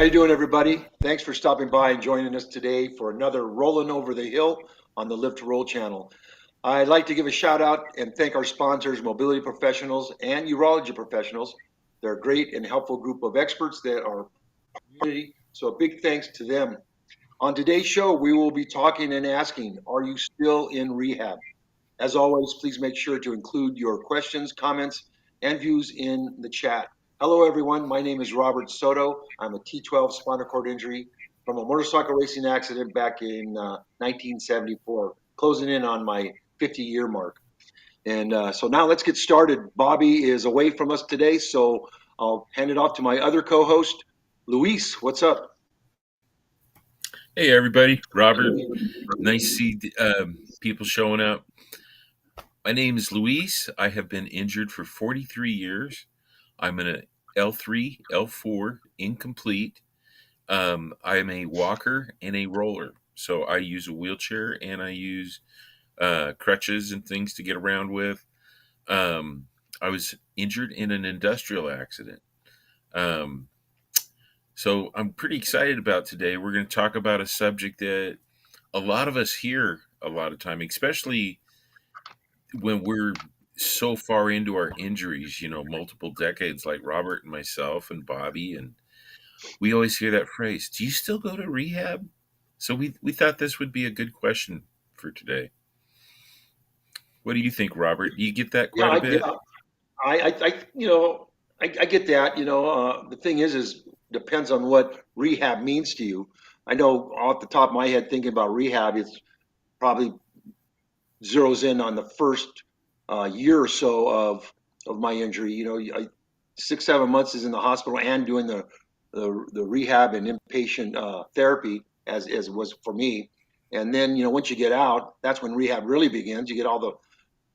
How you doing, everybody? Thanks for stopping by and joining us today for another Rollin' Over the Hill on the Live to Roll channel. I'd like to give a shout out and thank our sponsors, mobility professionals and urology professionals. They're a great and helpful group of experts that are community. So a big thanks to them. On today's show, we will be talking and asking, are you still in rehab? As always, please make sure to include your questions, comments, and views in the chat. Hello, everyone. My name is Robert Soto. I'm a T12 spinal cord injury from a motorcycle racing accident back in 1974, closing in on my 50-year mark. And so now let's get started. Bobby is away from us today, so I'll hand it off to my other co-host, Luis. What's up? Hey, everybody. Robert. Nice to see people showing up. My name is Luis. I have been injured for 43 years. I'm an L3, L4, incomplete. I'm a walker and a roller. So I use a wheelchair and I use crutches and things to get around with. Um, I was injured in an industrial accident. Um, so I'm pretty excited about today. We're going to talk about a subject that a lot of us hear a lot of time, especially when we're so far into our injuries, multiple decades, like Robert and myself and Bobby, and we always hear that phrase, do you still go to rehab? So we thought this would be a good question for today. What do you think, Robert? Do you get that Yeah, quite a bit? I get that. The thing is depends on what rehab means to you. I know off the top of my head, thinking about rehab, it's probably zeroes in on the first year or so of my injury. 6 7 months is in the hospital and doing the rehab and inpatient therapy as was for me. And then once you get out, that's when rehab really begins. You get all the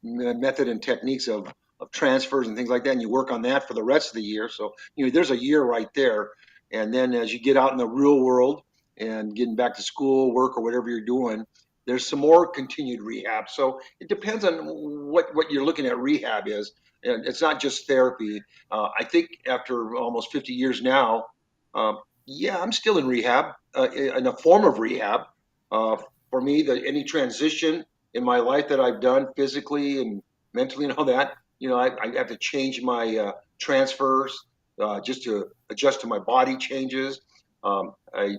method and techniques of transfers and things like that, and you work on that for the rest of the year. So there's a year right there, and then as you get out in the real world and getting back to school, work, or whatever you're doing, there's some more continued rehab. So it depends on what you're looking at rehab is, and it's not just therapy. I think after almost 50 years now, yeah, I'm still in rehab, in a form of rehab. Uh, for me, any transition in my life that I've done physically and mentally and all that, I have to change my transfers just to adjust to my body changes. I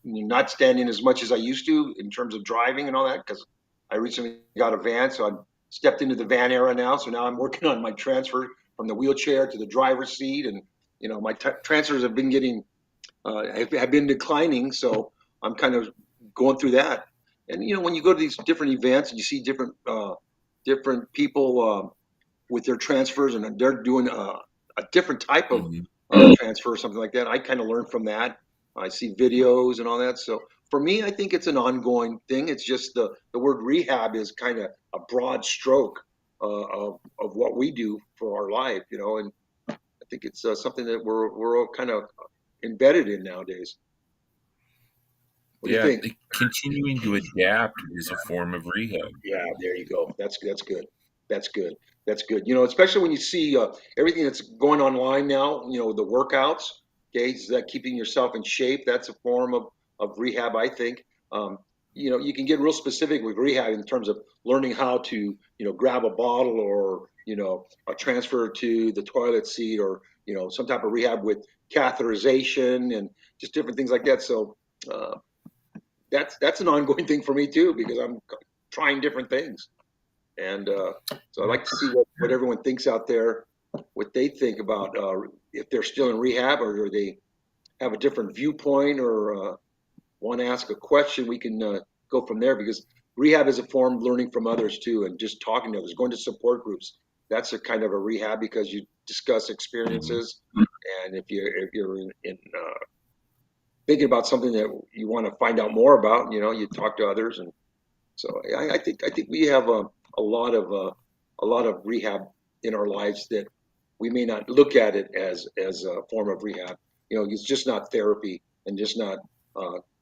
not standing as much as I used to in terms of driving and all that because I recently got a van, so I stepped into the van era now. So now I'm working on my transfer from the wheelchair to the driver's seat, and my transfers have been getting have been declining. So I'm kind of going through that. And when you go to these different events and you see different people with their transfers and they're doing a different type of Hmm. transfer or something like that, I kind of learn from that. I see videos and all that. So for me, I think it's an ongoing thing. It's just the word rehab is kind of a broad stroke of what we do for our life, and I think it's something that we're all kind of embedded in nowadays. What do you Yeah, think? continuing to adapt is a form of rehab. Yeah, there you go. That's good. That's good. That's good. Especially when you see everything that's going online now. The workouts. Okay, is that keeping yourself in shape? That's a form of rehab, I think. Um, you can get real specific with rehab in terms of learning how to, grab a bottle or a transfer to the toilet seat or some type of rehab with catheterization and just different things like that. So uh, that's an ongoing thing for me too because I'm trying different things. And so I like to see what everyone thinks out there, what they think about if they're still in rehab or they have a different viewpoint or want to ask a question. We can go from there because rehab is a form of learning from others too, and just talking to others, going to support groups. That's a kind of a rehab because you discuss Hmm. experiences, and if you're in thinking about something that you want to find out more about, you talk to others, and so I think we have a lot of rehab in our lives that we may not look at it as a form of rehab. It's just not therapy and just not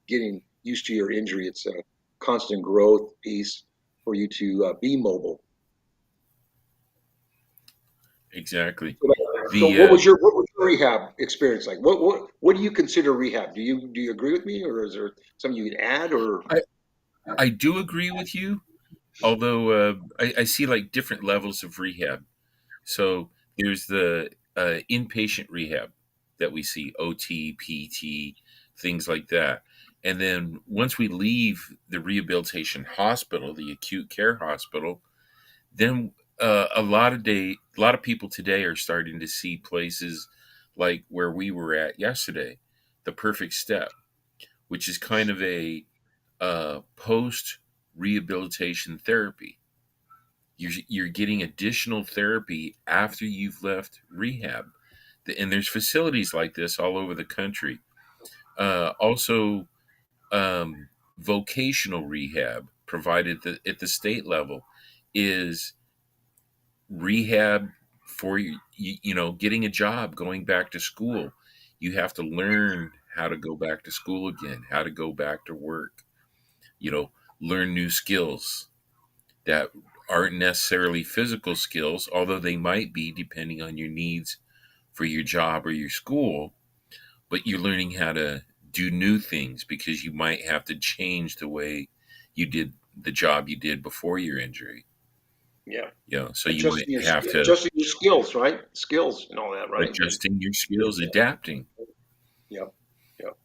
getting used to your injury. It's a constant growth piece for you to be mobile. Exactly. So The what was your your rehab experience like? What do you consider rehab? Do you agree with me, or is there something you can add? Or I, I do agree with you, although I see like different levels of rehab. So there's the inpatient rehab that we see, OT, PT, things like that. And then once we leave the rehabilitation hospital, the acute care hospital, then a lot of people today are starting to see places like where we were at yesterday, the perfect step, which is kind of a post rehabilitation therapy. You're getting additional therapy after you've left rehab, and there's facilities like this all over the country. Also, um, vocational rehab provided at the state level is rehab for you know, getting a job, going back to school. You have to learn how to go back to school again, how to go back to work, you know, learn new skills that aren't necessarily physical skills, although they might be depending on your needs for your job or your school. But you're learning how to do new things because you might have to change the way you did the job you did before your injury. yeah, You know, so you might adjusting your have to adjusting your skills, right? Skills and all that, right? adjusting your skills, adapting, Yep, yep.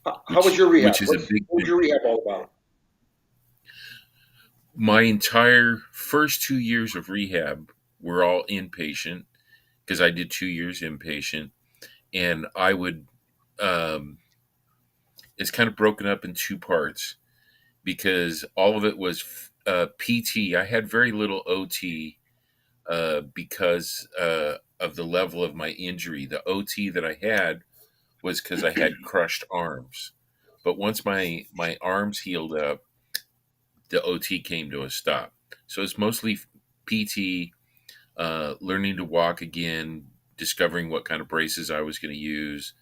How was your rehab? which is a big What was thing. your rehab all about? My entire first 2 years of rehab were all inpatient because I did 2 years inpatient, and I would. Um, it's kind of broken up in two parts because all of it was PT. I had very little OT because of the level of my injury. The OT that I had was because I had crushed arms. But once my arms healed up, the OT came to a stop. So it's mostly PT, learning to walk again, discovering what kind of braces I was going to use,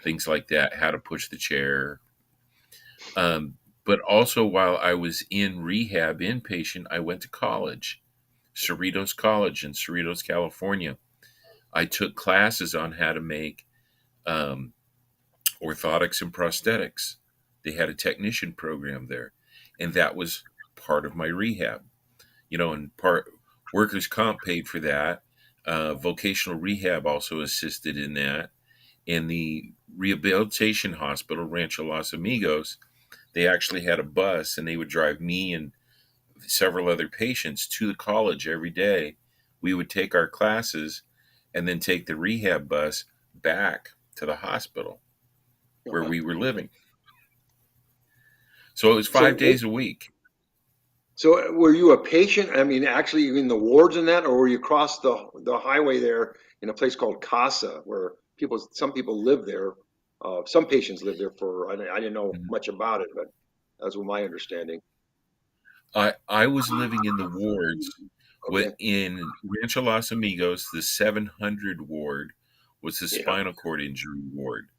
things like that, how to push the chair. But also, while I was in rehab inpatient, I went to college, Cerritos College in Cerritos, California. I took classes on how to make um, orthotics and prosthetics. They had a technician program there, and that was part of my rehab. You know, and part workers' comp paid for that. Vocational rehab also assisted in that. In the rehabilitation hospital, Rancho Los Amigos, they actually had a bus, and they would drive me and several other patients to the college every day. We would take our classes and then take the rehab bus back to the hospital where Okay. we were living. So it was So, 5 days a week. so were you a patient? I mean, actually in the wards and that, or were you across the highway there in a place called Casa, where some people live there. Some patients live there I didn't know Mhm. much about it, but that's what my understanding. I was living in the wards. Okay. In Rancho Los Amigos, the 700 ward was the Yeah. spinal cord injury ward.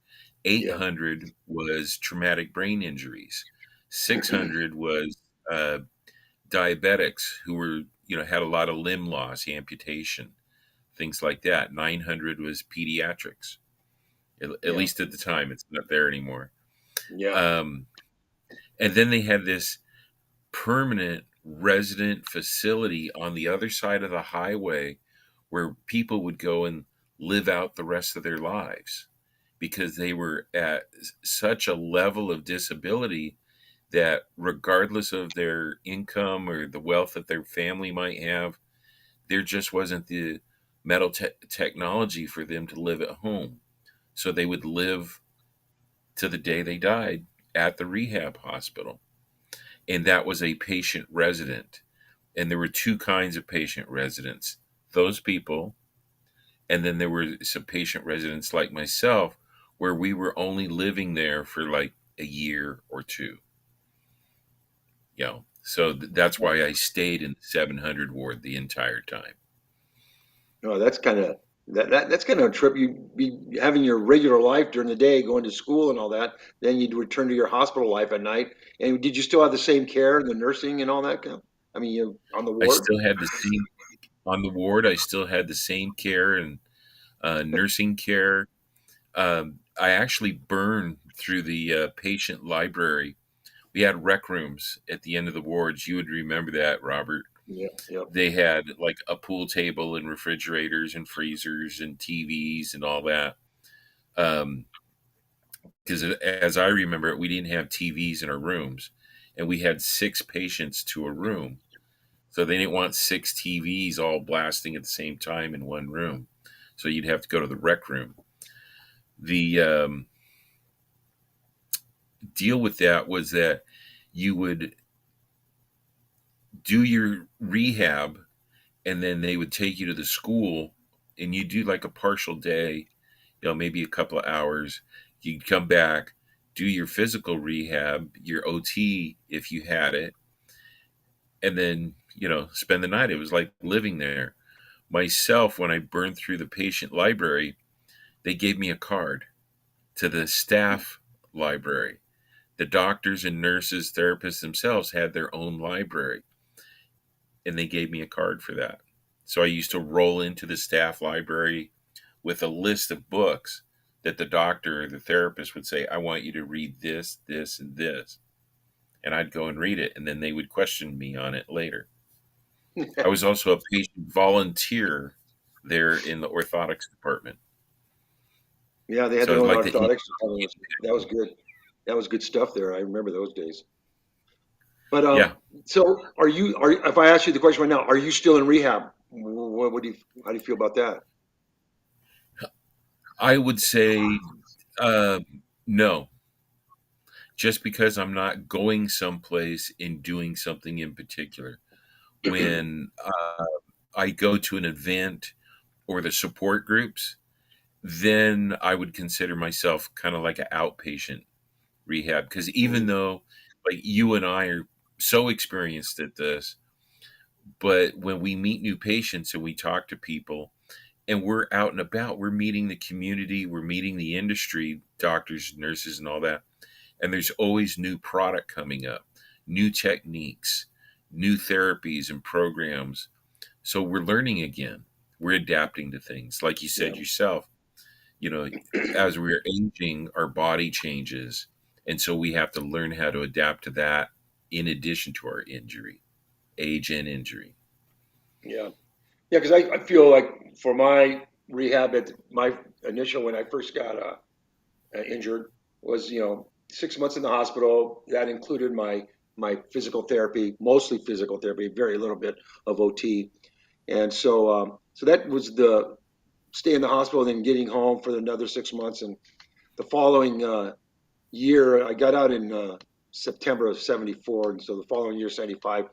Yeah. 800 was traumatic brain injuries. 600 was uh, diabetics who were, you know, had a lot of limb loss, amputation, things like that. 900 was pediatrics, at Yeah. least at the time. It's not there anymore. Yeah. Um, and then they had this permanent resident facility on the other side of the highway where people would go and live out the rest of their lives because they were at such a level of disability that regardless of their income or the wealth that their family might have, there just wasn't the technology for them to live at home. So they would live to the day they died at the rehab hospital. And that was a patient resident. And there were two kinds of patient residents, those people, and then there were some patient residents like myself, where we were only living there for like a year or two. You know, so that's why I stayed in the 700 ward the entire time. No, that's kind of a trip. You'd be having your regular life during the day, going to school and all that. Then you'd return to your hospital life at night. And did you still have the same care and the nursing and all that kind of, I mean, you on the I ward? still had the same on the ward. I still had the same care and nursing care. I actually burned through the patient library. We had rec rooms at the end of the wards. You would remember that, Robert. Yeah, yeah. They had like a pool table and refrigerators and freezers and TVs and all that. Um, because as I remember it, we didn't have TVs in our rooms, and we had 6 patients to a room. So they didn't want 6 TVs all blasting at the same time in one room. So you'd have to go to the rec room. The deal with that was that you would do your rehab, and then they would take you to the school, and you do like a partial day, maybe a couple of hours. You'd come back, do your physical rehab, your OT if you had it, and then, spend the night. It was like living there. Myself, when I burned through the patient library, they gave me a card to the staff library. The doctors and nurses, therapists themselves had their own library, and they gave me a card for that. So I used to roll into the staff library with a list of books that the doctor or the therapist would say, I want you to read this, this, and this. And I'd go and read it, and then they would question me on it later. I was also a patient volunteer there in the orthotics department. Yeah, they had So I their was own like the orthotics. That was good. That was good stuff there. I remember those days. But yeah, so if I ask you the question right now, are you still in rehab? What do you how do you feel about that? I would say uh, no, just because I'm not going someplace and doing something in particular. When I go to an event or the support groups, then I would consider myself kind of like an outpatient rehab. Because even Mhm. though, like, you and I are so experienced at this, but when we meet new patients and we talk to people and we're out and about, we're meeting the community, we're meeting the industry, doctors, nurses, and all that. And there's always new product coming up, new techniques, new therapies and programs. So we're learning again. We're adapting to things. Like you Yeah, said yourself, you know, as we're aging, our body changes. And so we have to learn how to adapt to that in addition to our injury, age and injury. yeah, yeah. Because I feel like for my rehab at my initial when I first got injured was 6 months in the hospital. That included my physical therapy, mostly physical therapy, very little bit of OT, and so that was the stay in the hospital, and then getting home for another 6 months, and the following year I got out in September of '74, and so the following year '75.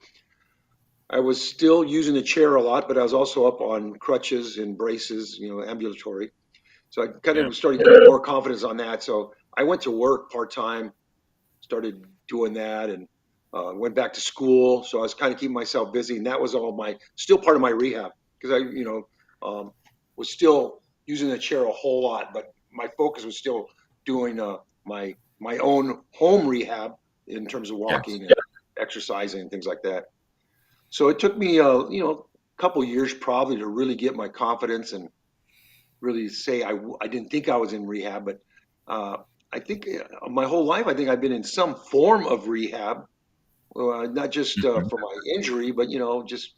I was still using the chair a lot, but I was also up on crutches and braces, ambulatory. So I kind Yeah. of started getting more confidence on that. So I went to work part time, started doing that, and went back to school. So I was kind of keeping myself busy, and that was all my still part of my rehab because was still using the chair a whole lot, but my focus was still doing my own home rehab in terms of Yes. walking and exercising and things like that. So it took me a couple years probably to really get my confidence and really say I didn't think I was in rehab, but uh, I think my whole life I think I've been in some form of rehab, not just Mhm. for my injury, but just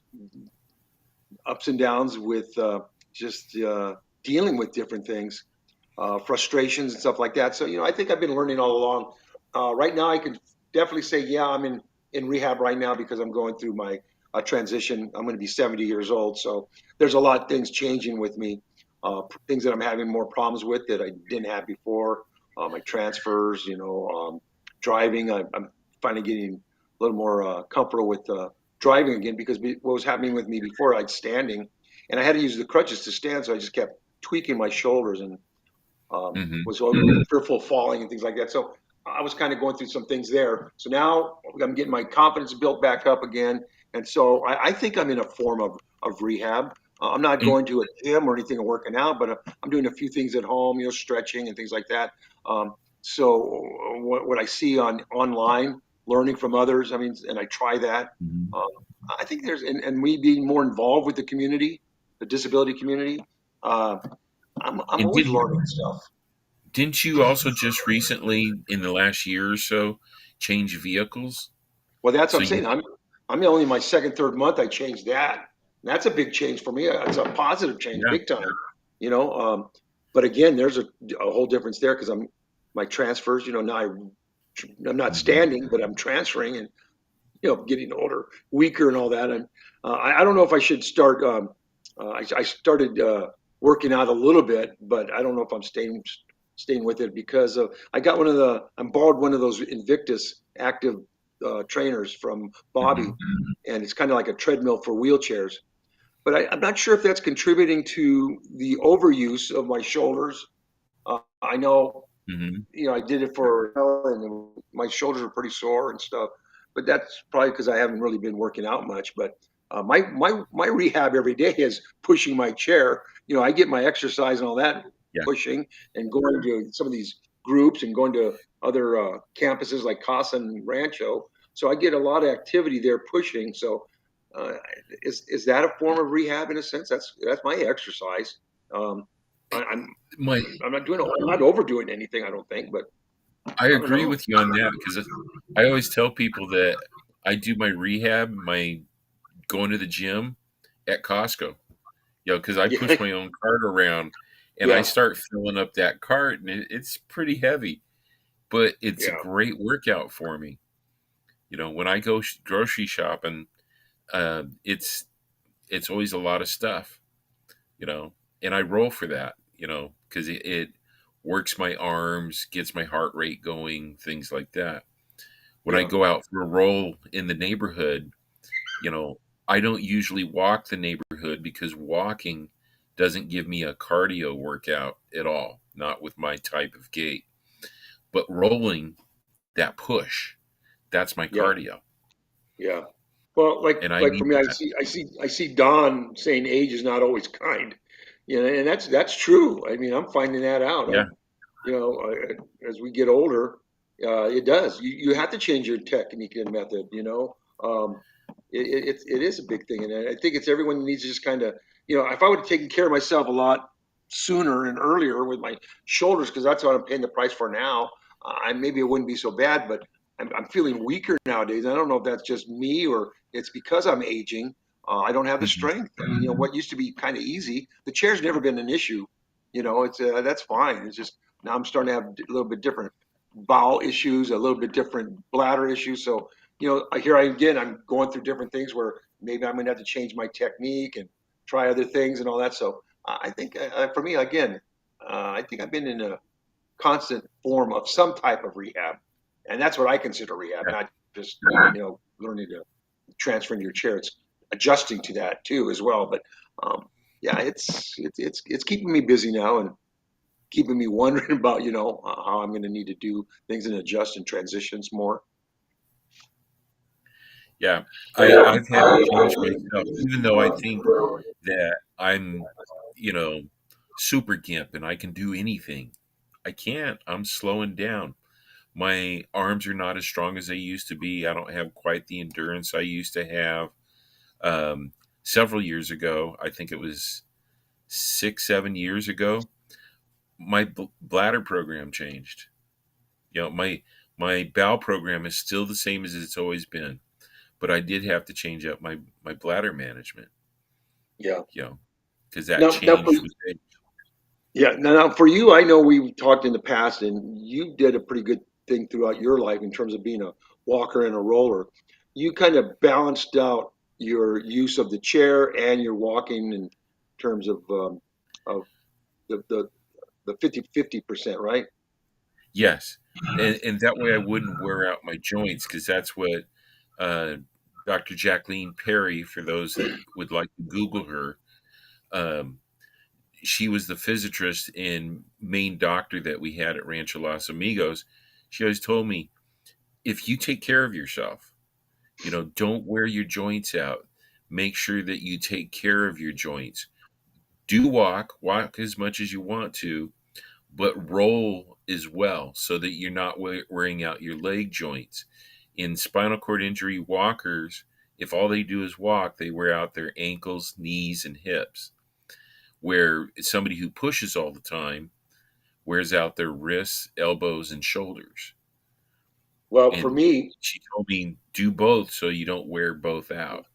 ups and downs with just dealing with different things, frustrations and stuff like that. So I think I've been learning all along. Right now, I can definitely say, yeah, I'm in rehab right now because I'm going through my transition. I'm going to be 70 years old, so there's a lot of things changing with me. Things that I'm having more problems with that I didn't have before. My transfers, driving. I'm finally getting a little more comfortable with driving again because what was happening with me before, I'd standing, and I had to use the crutches to stand, so I just kept tweaking my shoulders and Mhm. was fearful of falling and things like that. So I was kind of going through some things there. So now I'm getting my confidence built back up again. And so I think I'm in a form of rehab. I'm not And going to a gym or anything or working out, but I'm doing a few things at home, stretching and things like that. So what I see on online, learning from others, I mean, and I try that. Mhm. Um, I think and me being more involved with the community, the disability community. Uh, I'm And always learning stuff. didn't you also just recently, in the last year or so, change vehicles? Well, that's what So I'm you, saying. I'm only in my second, third month. I changed that. And that's a big change for me. It's a positive change, yeah, big time. You know, but again, there's a whole difference there because I'm my transfers. You know, now I'm not hmm standing, but I'm transferring, and getting older, weaker, and all that. And I don't know if I should start. I started working out a little bit, but I don't know if I'm staying with it because I got I borrowed one of those Invictus active trainers from Bobby, hmm and it's kind of like a treadmill for wheelchairs. But I'm not sure if that's contributing to the overuse of my shoulders. I know hmm I did it for and my shoulders are pretty sore and stuff. But that's probably because I haven't really been working out much. But my rehab every day is pushing my chair. I get my exercise and all that yeah, pushing and going to some of these groups and going to other campuses like Casa and Rancho. So I get a lot of activity there pushing. So uh, is that a form of rehab in a sense? That's my exercise. Um, I'm my I'm not I'm not overdoing anything, I don't think, but I I don't agree know. with you on that because I always tell people that I do my rehab, my going to the gym at Costco. Because I Yeah, push my own cart around and I yeah, start filling up that cart, and it's pretty heavy, but it's a yeah, great workout for me. When I go grocery shopping, it's always a lot of stuff, you know, and I roll for that, because it works my arms, gets my heart rate going, things like that. When I yeah, go out for a roll in the neighborhood, you know, I don't usually walk the neighborhood because walking doesn't give me a cardio workout at all, not with my type of gait. But rolling, that push, that's my yeah, cardio. yeah. Well, And I like for need me, that. I see Don saying age is not always kind, and that's true. I mean, I'm finding that out. Yeah. As we get older, it does. You have to change your technique and method. It is a big thing, and I think it's everyone needs to just kind of, if I would have taken care of myself a lot sooner and earlier with my shoulders, because that's what I'm paying the price for now. I maybe it wouldn't be so bad, but I'm feeling weaker nowadays. I don't know if that's just me or it's because I'm aging. I don't have the Mhm. strength. I mean, what used to be kind of easy, the chair's never been an issue. It's that's fine. It's just now I'm starting to have a little bit different bowel issues, a little bit different bladder issues. So here I again, I'm going through different things where maybe I'm going to have to change my technique and try other things and all that. So I think for me, again, I think I've been in a constant form of some type of rehab, and that's what I consider rehab, Yeah. not just learning to transfer into your chair. It's adjusting to that too as well. But um, yeah, it's keeping me busy now and keeping me wondering about how I'm going to need to do things and adjust and transitions more. Yeah. Yeah. I've had to change myself, even though I think that I'm, you know, super gimp and I can do anything. I can't. I'm slowing down. My arms are not as strong as they used to be. I don't have quite the endurance I used to have. Um, Several years ago, I think it was 6, 7 years ago, my bladder program changed. My bowel program is still the same as it's always been, but I did have to change up my bladder management. Yeah. You know, because that Now for changed with age. now for you, I know we talked in the past, and you did a pretty good thing throughout your life in terms of being a walker and a roller. You kind of balanced out your use of the chair and your walking in terms of the the 50-50%, right? Yes, and that way I wouldn't wear out my joints because that's what uh, Dr. Jacqueline Perry, for those that would like to Google her, um, she was the physiatrist and main doctor that we had at Rancho Los Amigos. She always told me, if you take care of yourself, don't wear your joints out. Make sure that you take care of your joints. Do walk as much as you want to, but roll as well so that you're not wearing out your leg joints. In spinal cord injury walkers, if all they do is walk, they wear out their ankles, knees, and hips. where somebody who pushes all the time wears out their wrists, elbows, and shoulders. Well, for And me, she told me do both so you don't wear both out.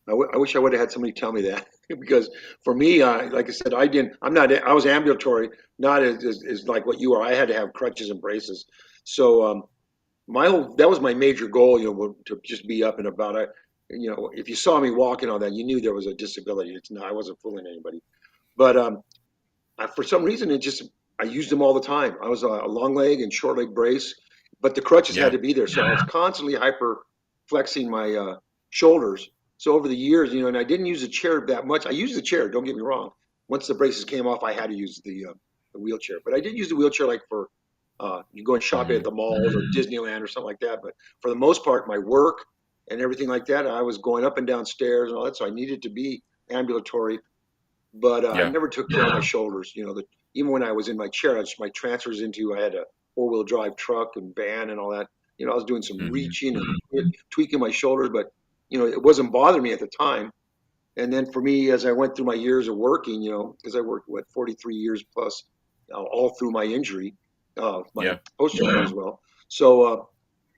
I wish I would have had somebody tell me that because for me, like I said, I didn't. I'm not. I was ambulatory, not as like what you are. I had to have crutches and braces. So my whole that was my major goal, to just be up and about. If you saw me walking on that, you knew there was a disability. It's not. I wasn't fooling anybody. But for some reason, I used them all the time. I was a long leg and short leg brace, but the crutches had Yeah. to be there, so I was constantly hyper flexing my shoulders. So over the years, and I didn't use the chair that much. I used the chair. Don't get me wrong. Once the braces came off, I had to use the wheelchair. But I did use the wheelchair like for you going shopping at Hmm. the malls or Disneyland or something like that. But for the most part, my work and everything like that, I was going up and down stairs and all that, so I needed to be ambulatory, but I Yeah. never took care of my shoulders. Even when I was in my chair, my transfers into I had a four-wheel drive truck and van and all that. I was doing some Hmm. reaching and tweaking my shoulders, but it wasn't bothering me at the time. And then for me, as I went through my years of working, because I worked 43 years plus, all through my injury, my Yeah. post injury as well. So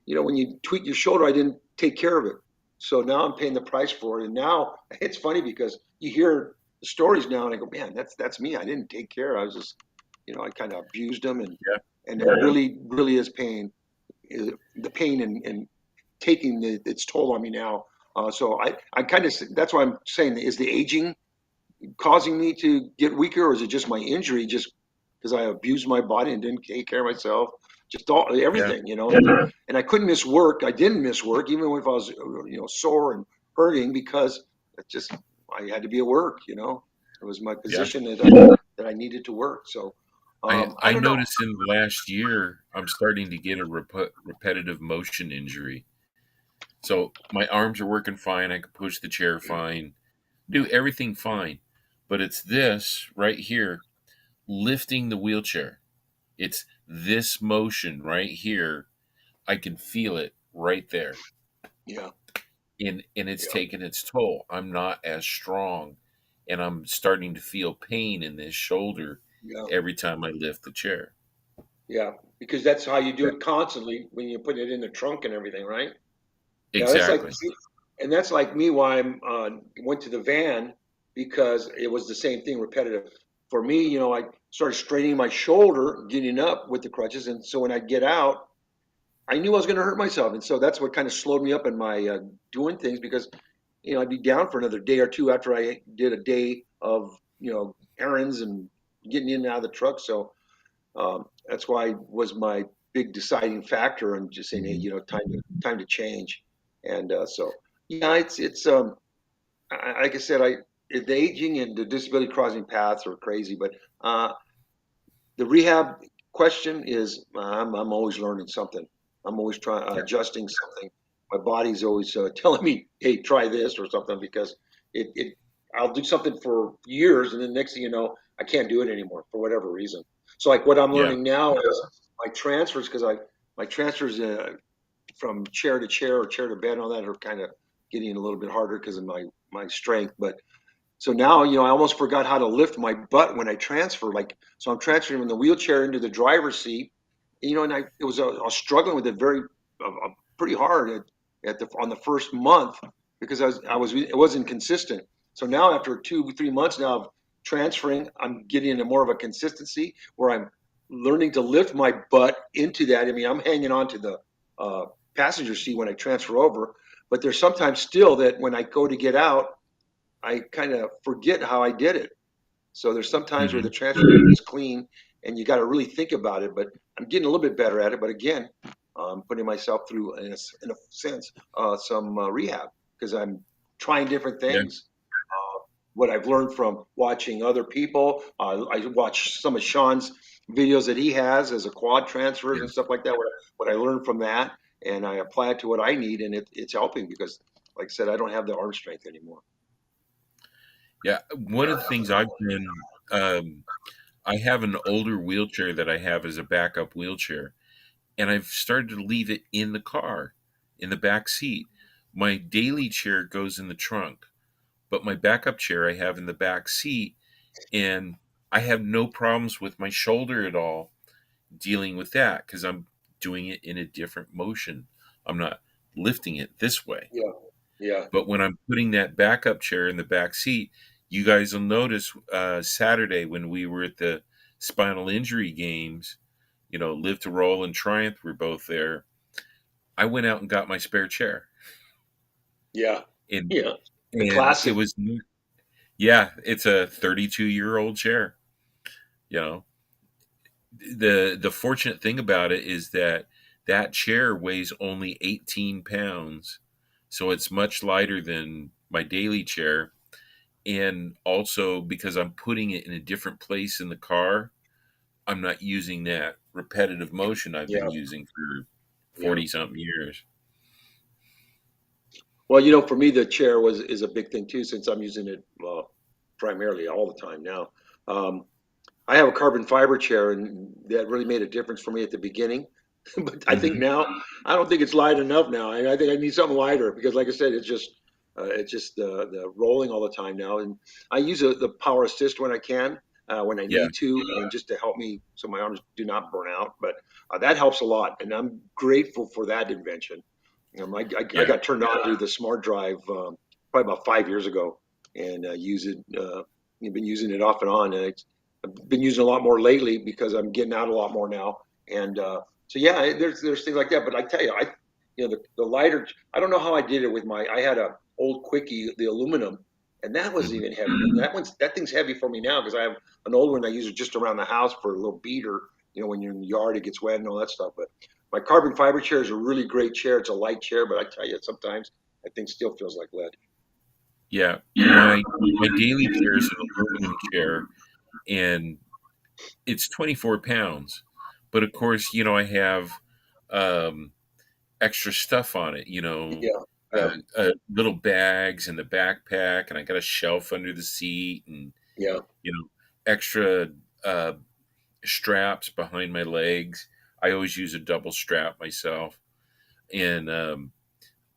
when you tweak your shoulder, I didn't take care of it. So now I'm paying the price for it. And now it's funny because you hear the stories now, and I go, man, that's me. I didn't take care. I was just, I kind of abused them, Yeah. and it really, really is pain. The pain and taking its toll on me now. So I kind of that's why I'm saying, is the aging causing me to get weaker, or is it just my injury? Just because I abused my body and didn't take care of myself, just Yeah. everything. And I couldn't miss work. I didn't miss work, even if I was, sore and hurting, because it just I had to be at work. It was my Yeah. position that I needed to work. So I I don't know. noticed in the last year I'm starting to get a repetitive motion injury. So my arms are working fine. I can push the chair fine, do everything fine. But it's this right here, lifting the wheelchair. It's this motion right here. I can feel it right there. Yeah, And it's yeah, taken its toll. I'm not as strong, and I'm starting to feel pain in this shoulder yeah. every time I lift the chair. Yeah, because that's how you do Yeah, it constantly when you put it in the trunk and everything, right? Yeah, that's like, exactly. and that's like me why I went to the van, because it was the same thing, repetitive. For me, I started straining my shoulder, getting up with the crutches, and so when I get out, I knew I was going to hurt myself, and so that's what kind of slowed me up in my doing things, because I'd be down for another day or two after I did a day of errands and getting in and out of the truck. So that's why was my big deciding factor on just saying, hey, Mhm. time to change. And so yeah, it's like I said, the aging and the disability crossing paths are crazy, but uh, the rehab question is, I'm always learning something. I'm always trying Yeah, adjusting something. My body's always telling me, hey, try this or something, because it I'll do something for years, and then next thing you know, I can't do it anymore for whatever reason. So like what I'm yeah, learning now is my transfers, because I my transfers from chair to chair or chair to bed and all that are kind of getting a little bit harder because of my strength. But so now, I almost forgot how to lift my butt when I transfer. Like, so I'm transferring from the wheelchair into the driver's seat, and I was struggling with it pretty hard on the first month, because it wasn't consistent. So now after 2, 3 months now of transferring, I'm getting into more of a consistency where I'm learning to lift my butt into that. I mean, I'm hanging on to the uh, passenger seat when I transfer over, but there's sometimes still that when I go to get out, I kind of forget how I did it. So there's some times where the hmm, transfer is clean and you got to really think about it. But I'm getting a little bit better at it. But again, I'm putting myself through, in a sense, some rehab, because I'm trying different yeah, things. What I've learned from watching other people, I watch some of Shawn's videos that he has as a quad transfers yeah, and stuff like that. What I learned from that, and I apply it to what I need, and it's helping, because, like I said, I don't have the arm strength anymore. yeah. One of the things I've done, I have an older wheelchair that I have as a backup wheelchair, and I've started to leave it in the car, in the back seat. My daily chair goes in the trunk, but my backup chair I have in the back seat, And I have no problems with my shoulder at all dealing with that because I'm doing it in a different motion. I'm not lifting it this way. Yeah. Yeah. But when I'm putting that backup chair in the back seat, you guys will notice Saturday when we were at the spinal injury games, Live to Roll and Triumph were both there. I went out and got my spare chair, Yeah. and Yeah. The and it classic. was yeah, it's a 32-year-old chair. You know, the fortunate thing about it is that that chair weighs only 18 pounds, so it's much lighter than my daily chair. And also because I'm putting it in a different place in the car, I'm not using that repetitive motion I've been Yeah. using for Yeah. 40 something years. Well, for me, the chair is a big thing too, since I'm using it primarily all the time now. Um, I have a carbon fiber chair, and that really made a difference for me at the beginning. But I think Hmm. now, I don't think it's light enough now. I think I need something lighter because, like I said, it's just the rolling all the time now. And I use the power assist when I can, when I Yeah, need to, and just to help me so my arms do not burn out. But that helps a lot, and I'm grateful for that invention. I yeah, got turned on to the smart drive probably about 5 years ago, and use it. I've been using it off and on, and I've been using it a lot more lately because I'm getting out a lot more now. And so yeah, there's things like that. But I tell you, the lighter. I don't know how I did it with my. I had a old quickie, the aluminum, and that was mhm, even heavy. And that thing's heavy for me now because I have an old one I use it just around the house for a little beater. When you're in the yard, it gets wet and all that stuff. But my carbon fiber chair is a really great chair. It's a light chair, but I tell you, sometimes that thing still feels like lead. yeah. My daily chair is an aluminum chair, and it's 24 pounds. But of course, I have um, extra stuff on it. Yeah, yeah, Little bags in the backpack, and I got a shelf under the seat, and yeah. extra uh, straps behind my legs. I always use a double strap myself, and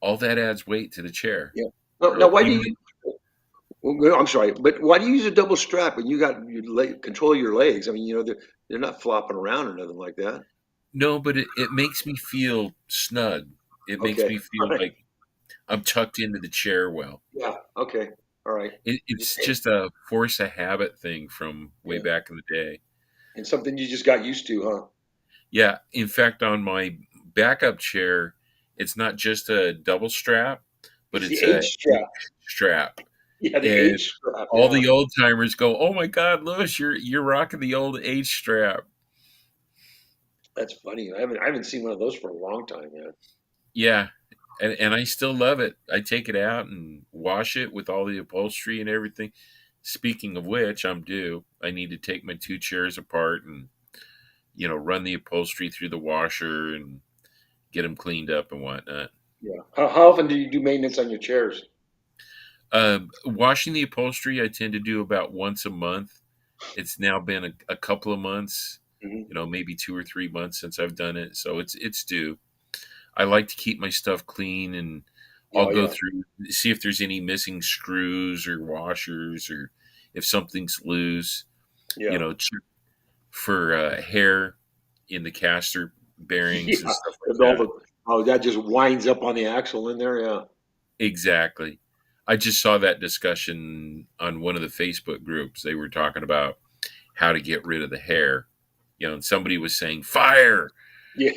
all that adds weight to the chair. Yeah. Now, why do Even you? Well, I'm sorry, but why do you use a double strap when you got your control of your legs? I mean, they're not flopping around or nothing like that. No, but it makes me feel snug. It makes Okay. me All feel right. like I'm tucked into the chair well. Yeah. Okay. All right. It's just a force of habit thing from way Yeah. back in the day. And something you just got used to, huh? Yeah, in fact, on my backup chair, it's not just a double strap, but It's the it's a H strap. H strap. Yeah, the And H strap. all Yeah. the old timers go, "Oh my God, Lewis, you're rocking the old H strap." That's funny. I haven't seen one of those for a long time, man. Yeah, and I still love it. I take it out and wash it with all the upholstery and everything. Speaking of which, I'm due. I need to take my two chairs apart and run the upholstery through the washer and get them cleaned up and whatnot. Yeah. How often do you do maintenance on your chairs? Washing the upholstery, I tend to do about once a month. It's now been a couple of months, Hmm. maybe 2 or 3 months since I've done it, so it's due. I like to keep my stuff clean, and I'll Yeah, go yeah, through see if there's any missing screws or washers, or if something's loose. yeah. Check for hair in the caster bearings and Yeah. stuff like And all that. the that just winds up on the axle in there. Yeah. Exactly. I just saw that discussion on one of the Facebook groups. They were talking about how to get rid of the hair. And somebody was saying fire, Yeah.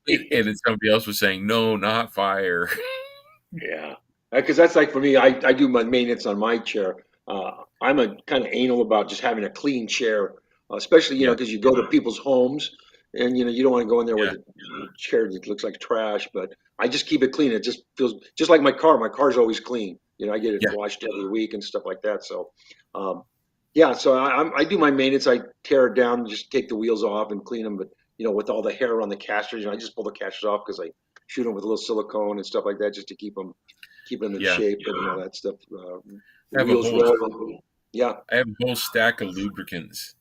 and then somebody else was saying no, not fire. Yeah, because that's like for me. I do my maintenance on my chair. I'm a kind of anal about just having a clean chair, especially Yeah, because you go to people's homes and you don't want to go in there with yeah, a chair that looks like trash. But I just keep it clean. It just feels just like my car. My car's always clean. I get it yeah, washed every week and stuff like that. So, um, yeah. So I do my maintenance. I tear it down, just take the wheels off and clean them. But with all the hair on the casters, I just pull the casters off because I shoot them with a little silicone and stuff like that just to keep them in yeah. shape and all that stuff. The I have a wheels whole roll. Yeah, I have a whole stack of lubricants.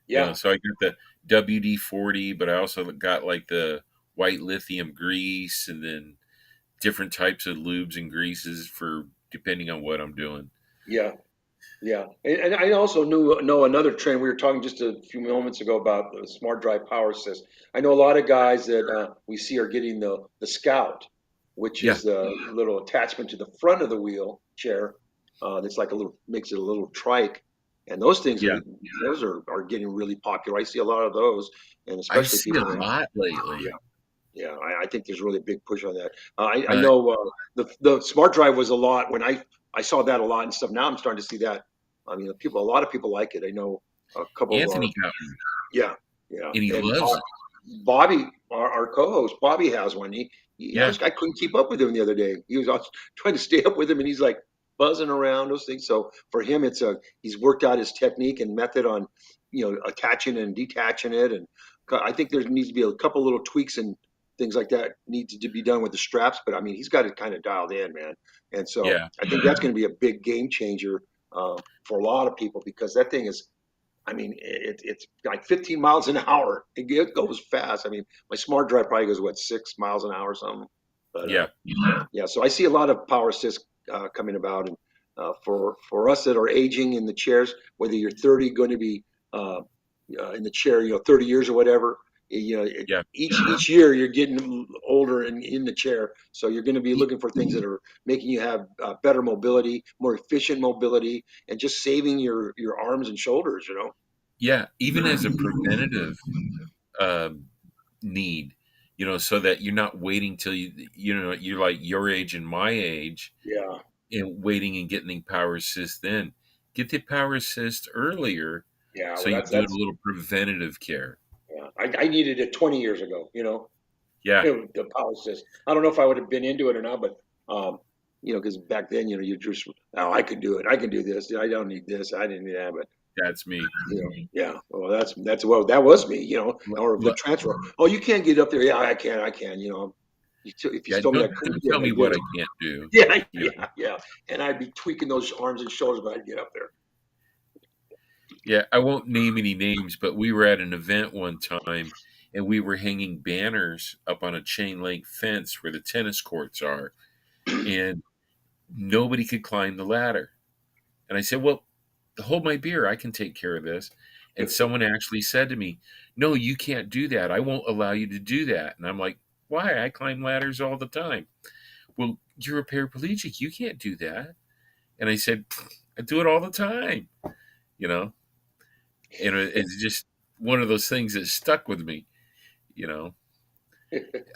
yeah, So I got the WD-40, but I also got like the white lithium grease, and then different types of lubes and greases for depending on what I'm doing. yeah. Yeah, and I also know another trend. We were talking just a few moments ago about the smart drive power assist. I know a lot of guys that we see are getting the Scout, which Yeah, is a little attachment to the front of the wheel chair. That's like a little makes it a little trike, and those things yeah. are getting really popular. I see a lot of those, and I especially see a people. lot Yeah, lately. yeah, I think there's really a big push on that. I Uh, know the smart drive was a lot when I saw that a lot and stuff. Now I'm starting to see that. I mean, a lot of people like it. I know a couple of our Anthony got one, yeah, yeah, and he and loves it. Bobby, our co-host, Bobby has one. Yeah, I couldn't keep up with him the other day. I was trying to stay up with him, and he's like buzzing around those things. So for him, he's worked out his technique and method on, attaching and detaching it, and I think there needs to be a couple little tweaks and things like that needs to be done with the straps. But I mean, he's got it kind of dialed in, man. And so yeah, I think that's going to be a big game changer for a lot of people because that thing is I mean, it's like 15 miles an hour. It goes fast. I mean, my smart drive probably goes what 6 miles an hour or something. But yeah, yeah, so I see a lot of power assist coming about, and for us that are aging in the chairs, whether you're 30, going to be uh, in the chair, 30 years or whatever, yeah. each year you're getting older and in the chair, so you're going to be E- looking for things that are making you have better mobility, more efficient mobility, and just saving your arms and shoulders. Yeah, even as a preventative um, need, so that you're not waiting till you're like your age and my age Yeah, and waiting and getting the power assist then. Get the power assist earlier yeah. so Well, you that's do a that's little preventative care. yeah. I needed it 20 years ago. Yeah, The power assist. I don't know if I would have been into it or not, but because back then, you just, oh, I could do it. I can do this. I don't need this. I didn't need that. But that's me. yeah. Well, well, that was me. L- Or the l- transfer. Oh, you can't get up there. Yeah, I can. I can. If you yeah, told me I don't couldn't do it, tell me I did what it. I can't do. Yeah, You know. yeah, yeah. And I'd be tweaking those arms and shoulders, but I'd get up there. Yeah, I won't name any names, but we were at an event one time and we were hanging banners up on a chain link fence where the tennis courts are, and nobody could climb the ladder. And I said, "Well, hold my beer. I can take care of this." And someone actually said to me, "No, you can't do that. I won't allow you to do that." And I'm like, "Why? I climb ladders all the time." "Well, you're a paraplegic. You can't do that." And I said, "I do it all the time." You know, and it's just one of those things that stuck with me. You know,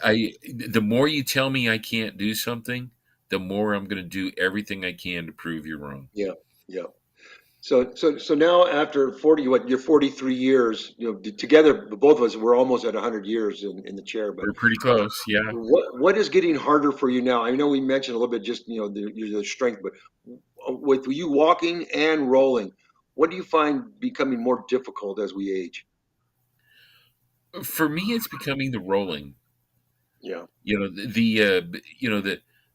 the more you tell me I can't do something, the more I'm going to do everything I can to prove you're wrong. Yeah, yeah. So now after 40, you're 43 years, together, both of us, we're almost at 100 years in the chair. But We're pretty close. Yeah. what is getting harder for you now? I know we mentioned a little bit just, the strength, but with you walking and rolling, what do you find becoming more difficult as we age? For me, it's becoming the rolling. Yeah,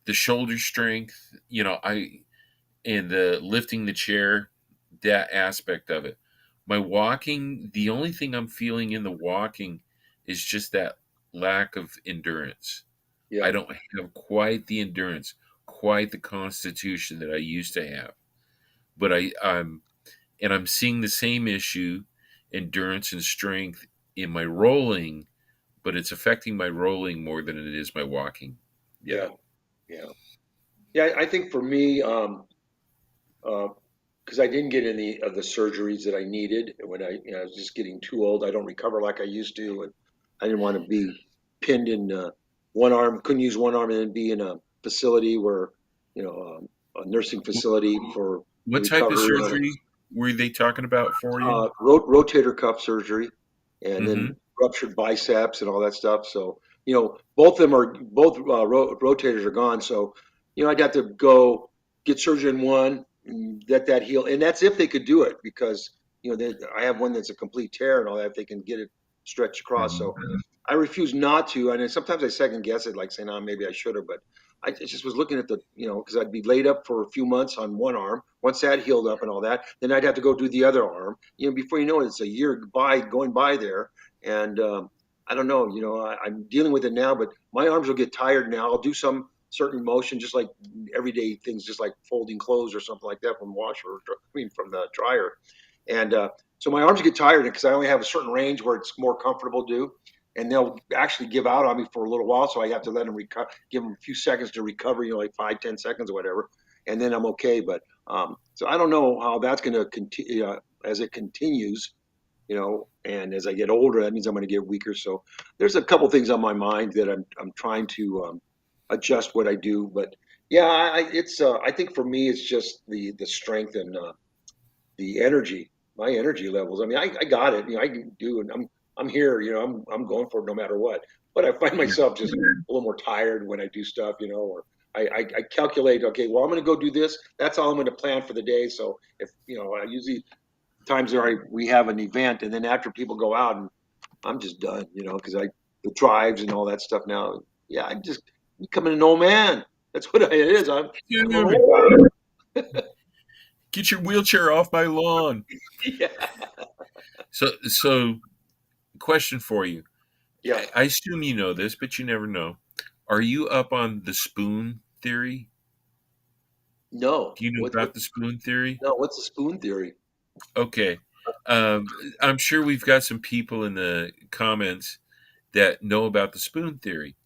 The shoulder strength. I and the lifting the chair, that aspect of it. My walking, the only thing I'm feeling in the walking is just that lack of endurance. I yeah, don't have quite the endurance, quite the constitution that I used to have. But I'm seeing the same issue, endurance and strength in my rolling, but it's affecting my rolling more than it is my walking. Yeah. yeah, yeah. Yeah, I think for me, uh, because I didn't get any of the surgeries that I needed when I was just getting too old. I don't recover like I used to, and I didn't want to be pinned in one arm. Couldn't use one arm and then be in a facility where, a nursing facility for the What type of recovery. surgery were they talking about for you? Rotator cuff surgery, and then Mhm. ruptured biceps and all that stuff. So both rotators are gone. So I'd have to go get surgery in one, and let that heal, and that's if they could do it because I have one that's a complete tear and all that. If they can get it stretched across, Mhm. so I refuse not to. And then sometimes I second guess it, like saying, "Oh, maybe I should have," but I just was looking at because I'd be laid up for a few months on one arm. Once that healed up and all that, then I'd have to go do the other arm. Before you know it, it's a year going by there, and I don't know. I'm dealing with it now, but my arms will get tired now. I'll do certain motion, just like everyday things, just like folding clothes or something like that from the washer, from the dryer. And so my arms get tired because I only have a certain range where it's more comfortable to do. And they'll actually give out on me for a little while, so I have to let them recover, give them a few seconds to recover, like 5, 10 seconds or whatever, and then I'm okay. But so I don't know how that's going to continue as it continues, and as I get older, that means I'm going to get weaker. So there's a couple things on my mind that I'm trying to adjust what I do. But yeah, I think for me it's just the strength and the energy, my energy levels. I mean, I got it. I can do, and I'm here. I'm going for it no matter what. But I find Yeah. myself just a little more tired when I do stuff, or I calculate. Okay, well, I'm going to go do this. That's all I'm going to plan for the day. So if I usually times we have an event, and then after people go out, and I'm just done, because the drives and all that stuff now. Yeah, I'm just becoming an old man. That's what it is. I'm an Dude, old get your wheelchair off my lawn. man. Yeah, So question for you. yeah. I assume you know this, but you never know. Are you up on the spoon theory? No, Do you know what? about the spoon theory? No, what's the spoon theory? Okay. Um, I'm sure we've got some people in the comments that know about the spoon theory.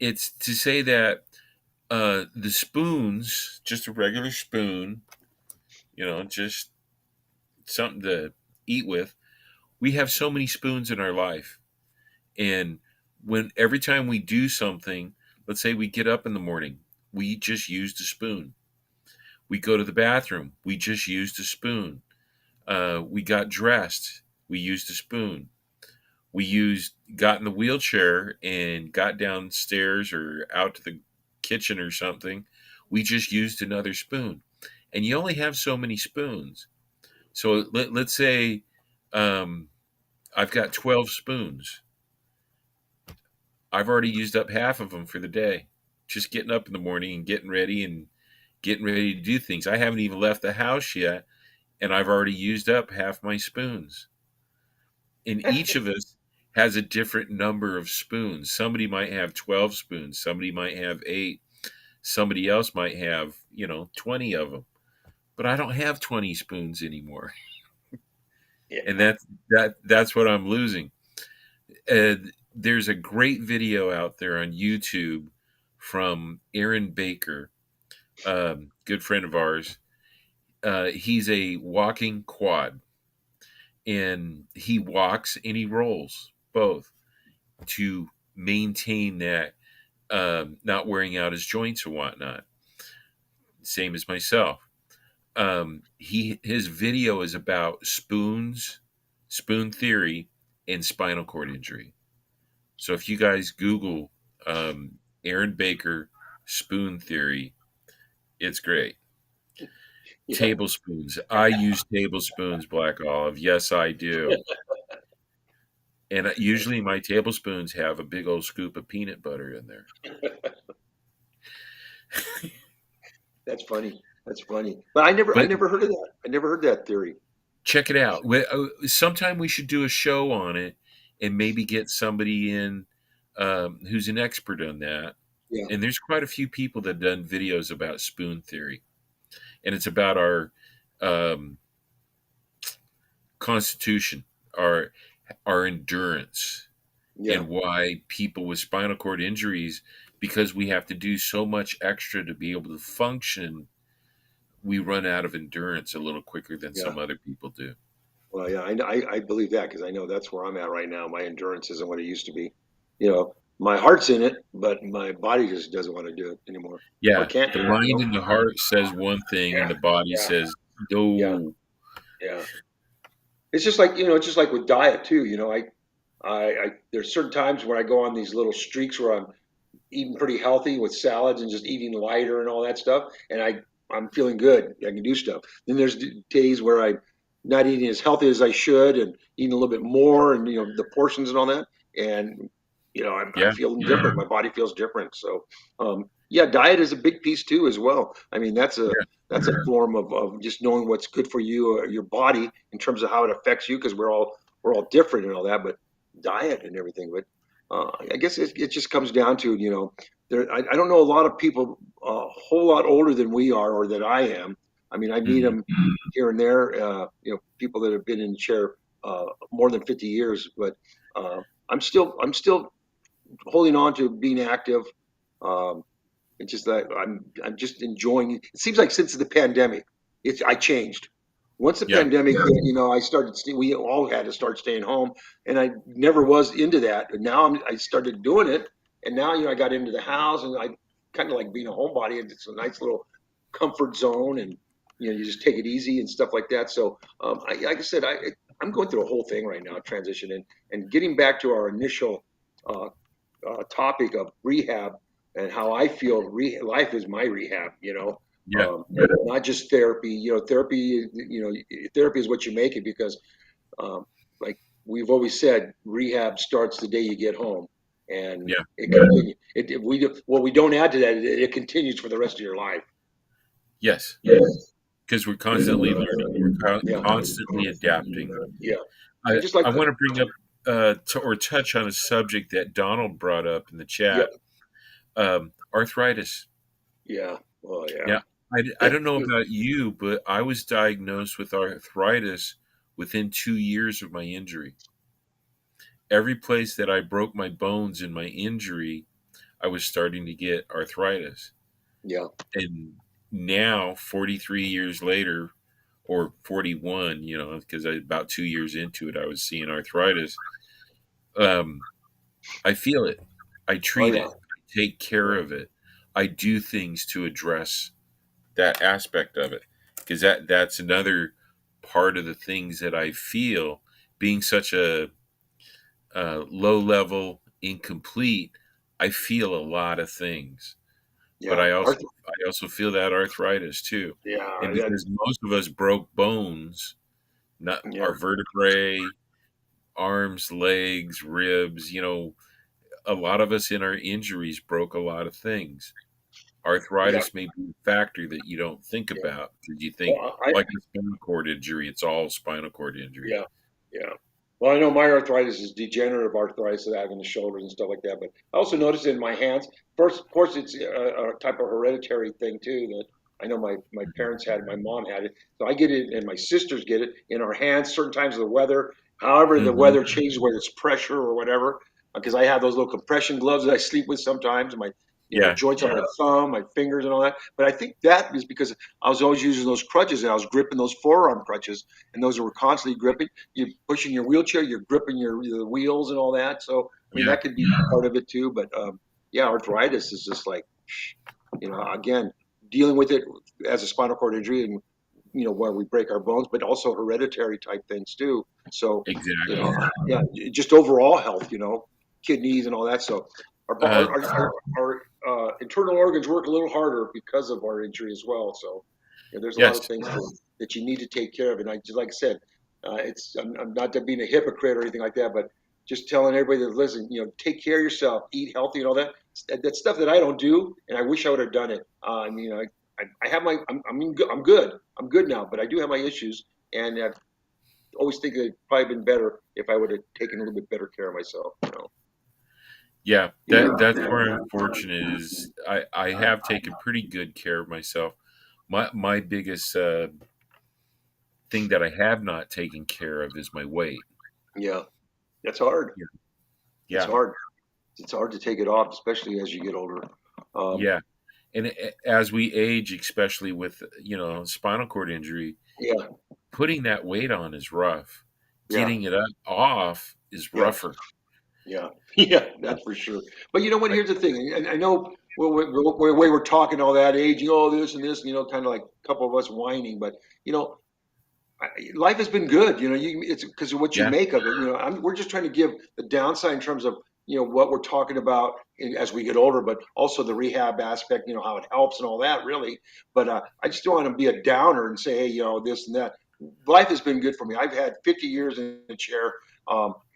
It's to say that the spoons, just a regular spoon, just something to eat with, we have so many spoons in our life. And every time we do something, let's say we get up in the morning, we just used a spoon. We go to the bathroom, we just used a spoon. We got dressed, we used a spoon. Got in the wheelchair and got downstairs or out to the kitchen or something. We just used another spoon. And you only have so many spoons. So let's say um, I've got 12 spoons. I've already used up half of them for the day. Just getting up in the morning and getting ready to do things. I haven't even left the house yet, and I've already used up half my spoons. And each of us has a different number of spoons. Somebody might have 12 spoons, somebody might have 8, somebody else might have, 20 of them. But I don't have 20 spoons anymore. And Yeah, that's what I'm losing. There's a great video out there on YouTube from Aaron Baker, good friend of ours. He's a walking quad, and he walks and he rolls both to maintain that not wearing out his joints and whatnot. Same as myself. His video is about spoons, spoon theory, and spinal cord injury. So if you guys Google Aaron Baker spoon theory, it's great. yeah. Tablespoons. I use tablespoons, Black Olive. Yes, I do. And usually my tablespoons have a big old scoop of peanut butter in there. That's funny. That's funny. But I But never heard of that. I never heard that theory. check it out. Sometime we should do a show on it and maybe get somebody in who's an expert on that. Yeah, And there's quite a few people that have done videos about spoon theory, and it's about our um, constitution, our endurance, yeah, and why people with spinal cord injuries, because we have to do so much extra to be able to function, we run out of endurance a little quicker than yeah. some other people do. Well, yeah, I believe that because I know that's where I'm at right now. My endurance isn't what it used to be. My heart's in it, but my body just doesn't want to do it anymore, or Yeah, can't the do it. mind and the heart says one thing, and Yeah, the body yeah, says yeah, no. yeah. It's just like it's just like with diet too. There's certain times when I go on these little streaks where I'm eating pretty healthy with salads and just eating lighter and all that stuff, and I'm feeling good. I can do stuff. Then there's days where I'm not eating as healthy as I should and eating a little bit more, and the portions and all that, and I'm Yeah, feeling different. My body feels different. So yeah, diet is a big piece too as well. I mean yeah, that's a form of just knowing what's good for you or your body in terms of how it affects you because we're all different and all that, but diet and everything. But I guess it just comes down to, I don't know a lot of people a whole lot older than we are or that I am. I mean, I meet Hmm. them here and there, people that have been in the chair more than 50 years, but uh, I'm still holding on to being active. Um, it's just that I'm just enjoying it. It seems like since the pandemic, I changed. Once the Yeah. pandemic hit, I started. We all had to start staying home, and I never was into that. And now I started doing it, and now I got into the house, and I kind of like being a homebody. And it's a nice little comfort zone, and you just take it easy and stuff like that. So, like I said, I'm going through a whole thing right now, transition, and getting back to our initial uh, topic of rehab and how I feel life is my rehab, Yeah. not just therapy. Therapy is what you make it because, like we've always said, rehab starts the day you get home, and Yeah. it continues. We don't add to that. It continues for the rest of your life. Yes. Yes. Because we're constantly learning. We're Yeah. constantly adapting. Yeah. I, And just like I want to bring up or touch on a subject that Donald brought up in the yeah, chat. Arthritis. yeah, oh yeah, Yeah. I don't know about you, but I was diagnosed with arthritis within 2 years of my injury. Every place that I broke my bones in my injury, I was starting to get arthritis. yeah, And now, 43 years later, or 41, because about 2 years into it, I was seeing arthritis. Um, I feel it. I oh treat yeah, it. I take care yeah, of it. I do things to address that aspect of it because that's another part of the things that I feel being such a low level incomplete. I feel a lot of things, but yeah. I also feel that arthritis too, Yeah, and because most of us broke bones, not yeah, our vertebrae, arms, legs, ribs. A lot of us in our injuries broke a lot of things. yeah, Arthritis may be a factor that you don't think yeah. about because you think Well, like a spinal cord injury, it's all spinal cord injury. yeah, yeah. Well, I know my arthritis is degenerative arthritis that I have in the shoulders and stuff like that, but I also noticed it in my hands. First, of course, it's a type of hereditary thing too that I know my parents had it, my mom had it. So I get it, and my sisters get it in our hands certain times of the weather. However, the Hmm. weather changes, whether it's pressure or whatever, because I have those little compression gloves that I sleep with sometimes, and my Yeah, joints on my thumb, my fingers, and all that. But I think that is because I was always using those crutches, and I was gripping those forearm crutches, and those were constantly gripping. You're pushing your wheelchair, you're gripping your wheels and all that. So I mean yeah, that could be part of it too. But yeah, arthritis is just like again dealing with it as a spinal cord injury and where we break our bones, but also hereditary type things too. So exactly. yeah, just overall health, kidneys and all that. So our Uh, our, our, our internal organs work a little harder because of our injury as well. So there's a lot of yes, things that you need to take care of. And I just like I said, I'm not being a hypocrite or anything like that, but just telling everybody that listen, take care of yourself, eat healthy, and all that. That's stuff that I don't do, and I wish I would have done it. I have I'm good. I'm good now, but I do have my issues, and I always think it'd probably been better if I would have taken a little bit better care of myself. yeah. That's Yeah. where I'm fortunate is I have taken pretty good care of myself. My biggest thing that I have not taken care of is my weight. Yeah, that's hard. Yeah, It's yeah, hard. It's hard to take it off, especially as you get older. Um, yeah. And as we age, especially with spinal cord injury, yeah, putting that weight on is rough. yeah, Getting it off is yeah, rougher. yeah, yeah. That's for sure. But you know what? I, Here's the thing, and I know we're talking all that aging, all this and this, kind of like a couple of us whining, but you know, life has been good. It's because of what you yeah, make of it. We're just trying to give the downside in terms of what we're talking about as we get older, but also the rehab aspect. How it helps and all that, really. But I just don't want to be a downer and say, hey, this and that. Life has been good for me. I've had 50 years in a chair.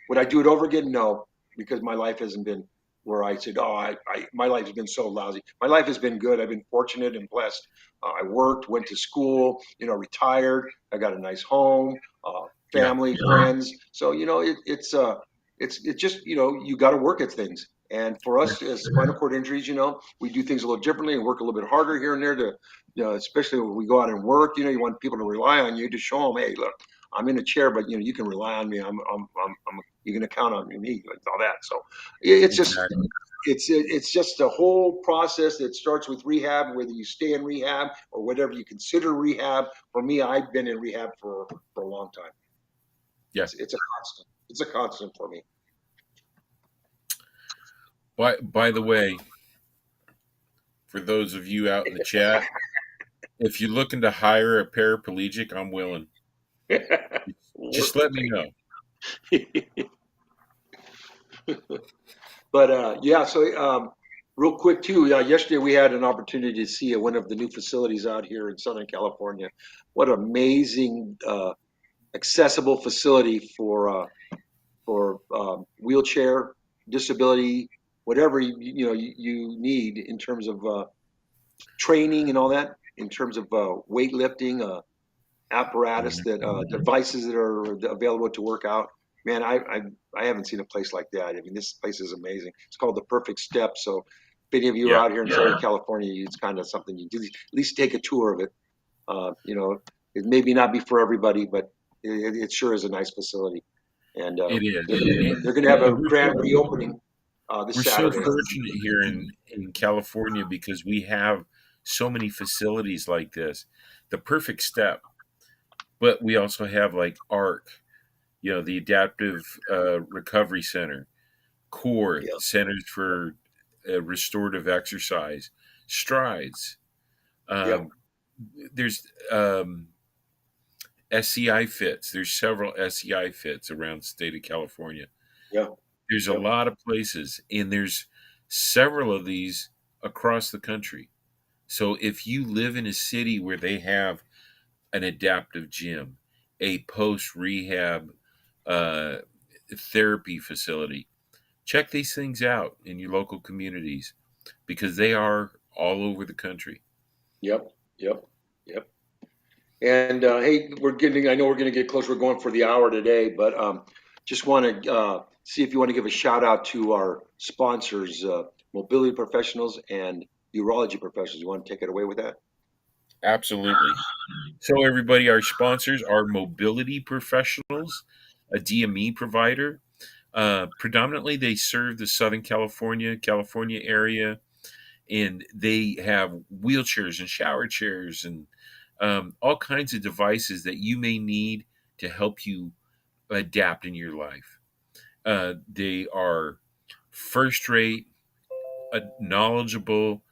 Would I do it over again? No, because my life hasn't been where I said, oh, my life has been so lousy. My life has been good. I've been fortunate and blessed. I worked, went to school, retired. I got a nice home, yeah, family, friends. So it's. it's just, you got to work at things. And for us as spinal cord injuries, we do things a little differently and work a little bit harder here and there to, especially when we go out and work, you want people to rely on you to show them, hey, look, I'm in a chair, but you can rely on me. You're going to count on me, like all that. So it's just, Exactly. it's just a whole process that starts with rehab, whether you stay in rehab or whatever you consider rehab. For me, I've been in rehab for a long time. Yeah. It's a constant. It's a constant for me. By the way, for those of you out in the chat, if you're looking to hire a paraplegic, I'm willing. Work Just for let me know. me. But yeah, so real quick too, yesterday we had an opportunity to see one of the new facilities out here in Southern California. What amazing accessible facility for wheelchair, disability, whatever you need in terms of training and all that, in terms of weightlifting, apparatus Mhm. that devices that are available to work out. Man, I haven't seen a place like that. I mean, this place is amazing. It's called the Perfect Step. So, if any of you are Yeah, out here in Southern California, it's kind of something you do. At least take a tour of it. It maybe not be for everybody, but it sure is a nice facility. And it is. they're going to have a And grand reopening this we're so Saturday. fortunate here in California because we have so many facilities like this. The Perfect Step, but we also have like ARC, the Adaptive Recovery Center, CORE, Yeah, Centers for Restorative Exercise, Strides. yeah, Um, there's SCI fits. There's several SCI fits around the state of California. yeah, There's a yeah, lot of places, and there's several of these across the country. So if you live in a city where they have an adaptive gym, a post rehab uh, therapy facility, check these things out in your local communities because they are all over the country. yep, yep, yep. And hey, I know we're going to get close. We're going for the hour today, but just want to see if you want to give a shout out to our sponsors, mobility professionals and urology professionals. You want to take it away with that? Absolutely. So, everybody, our sponsors are Mobility Professionals, a DME provider. Predominantly, they serve the Southern California area, and they have wheelchairs and shower chairs and all kinds of devices that you may need to help you adapt in your life. They are first rate, knowledgeable.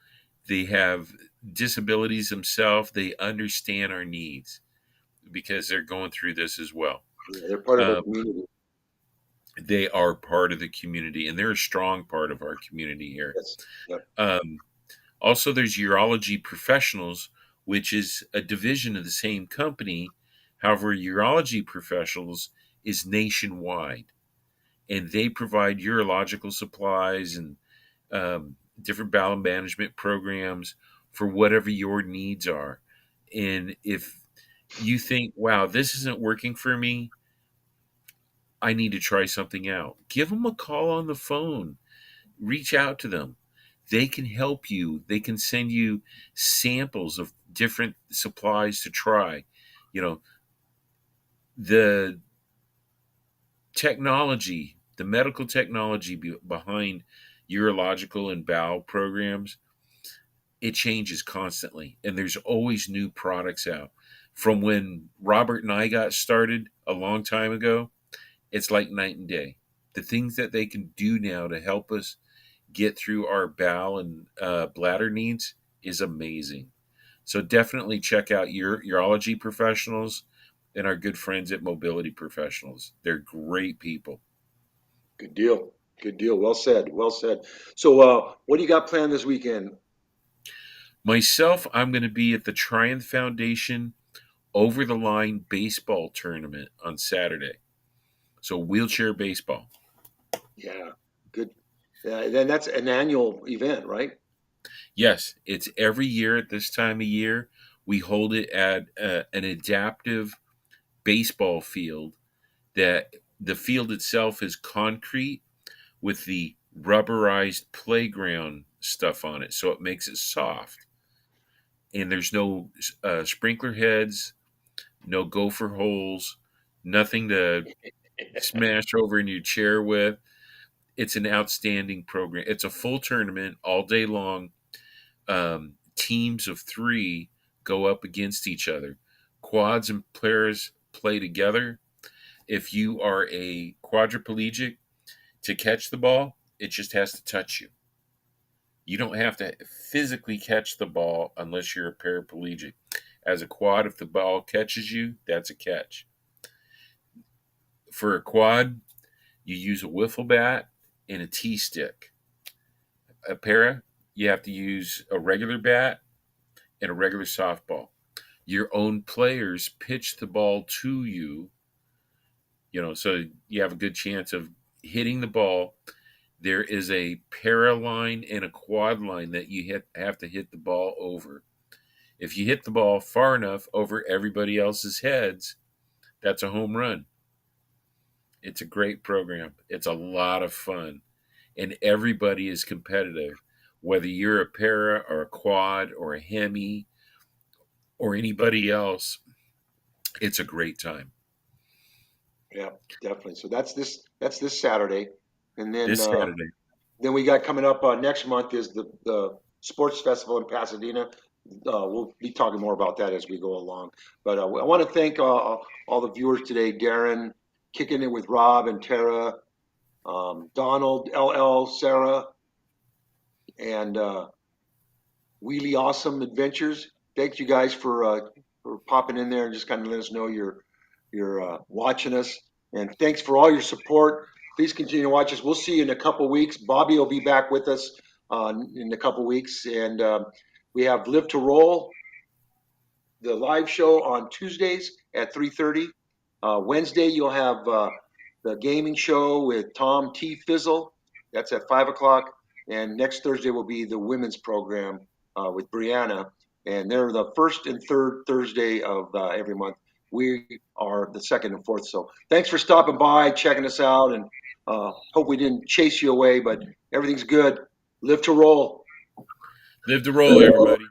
They have disabilities themselves. They understand our needs because they're going through this as well. Yeah, they're part of our Um, community. they are part of the community, and they're a strong part of our community here. Yes. Yep. Um, Also, there's Urology Professionals, which is a division of the same company. However, Urology Professionals is nationwide, and they provide urological supplies and different bowel management programs for whatever your needs are. And if you think, wow, this isn't working for me, I need to try something out, give them a call on the phone, reach out to them. They can help you. They can send you samples of different supplies to try. You know, the technology, the medical technology behind urological and bowel programs, it changes constantly. And there's always new products out. From when Robert and I got started a long time ago, it's like night and day. The things that they can do now to help us get through our bowel and bladder needs is amazing. So definitely check out your urology professionals and our good friends at Mobility Professionals. They're great people. Good deal. Good deal. Well said. Well said. So, what do you got planned this weekend? Myself, I'm going to be at the Triumph Foundation Over the Line Baseball Tournament on Saturday. So wheelchair baseball. Yeah. Good. Then that's an annual event, right? Yes, it's every year at this time of year. We hold it at an adaptive baseball field that The field itself is concrete with the rubberized playground stuff on it, so it makes it soft. And there's no sprinkler heads, no gopher holes, nothing to smash over in your chair with. It's an outstanding program. It's a full tournament all day long. Teams of three go up against each other. Quads and pairs play together. If you are a quadriplegic, to catch the ball, it just has to touch you. You don't have to physically catch the ball unless you're a paraplegic. As a quad, if the ball catches you, that's a catch. For a quad, you use a wiffle bat and a T stick. A para, you have to use a regular bat and a regular softball. Your own players pitch the ball to you, so you have a good chance of hitting the ball. There is a para line and a quad line that you have to hit the ball over. If you hit the ball far enough over everybody else's heads, that's a home run. It's a great program. It's a lot of fun. And everybody is competitive. Whether you're a para or a quad or a hemi or anybody else, it's a great time. Yeah, definitely. So that's this Saturday, and then This Saturday. then we got coming up next month is the sports festival in Pasadena. We'll be talking more about that as we go along. But I want to thank all the viewers today. Darren, kicking it with Rob and Tara, Donald, LL, Sarah, and Wheelie Awesome Adventures. Thank you guys for popping in there and just kind of let us know you're watching us. And thanks for all your support. Please continue to watch us. We'll see you in a couple weeks. Bobby will be back with us in a couple weeks, and we have Live to Roll, the live show on Tuesdays at 3:30. Wednesday you'll have the gaming show with Tom T. Fizzle. That's at 5 o'clock. And next Thursday will be the women's program with Brianna. And they're the first and third Thursday of every month. We are the second and fourth. So thanks for stopping by, checking us out, and hope we didn't chase you away, but everything's good. Live to roll. Live to roll, everybody.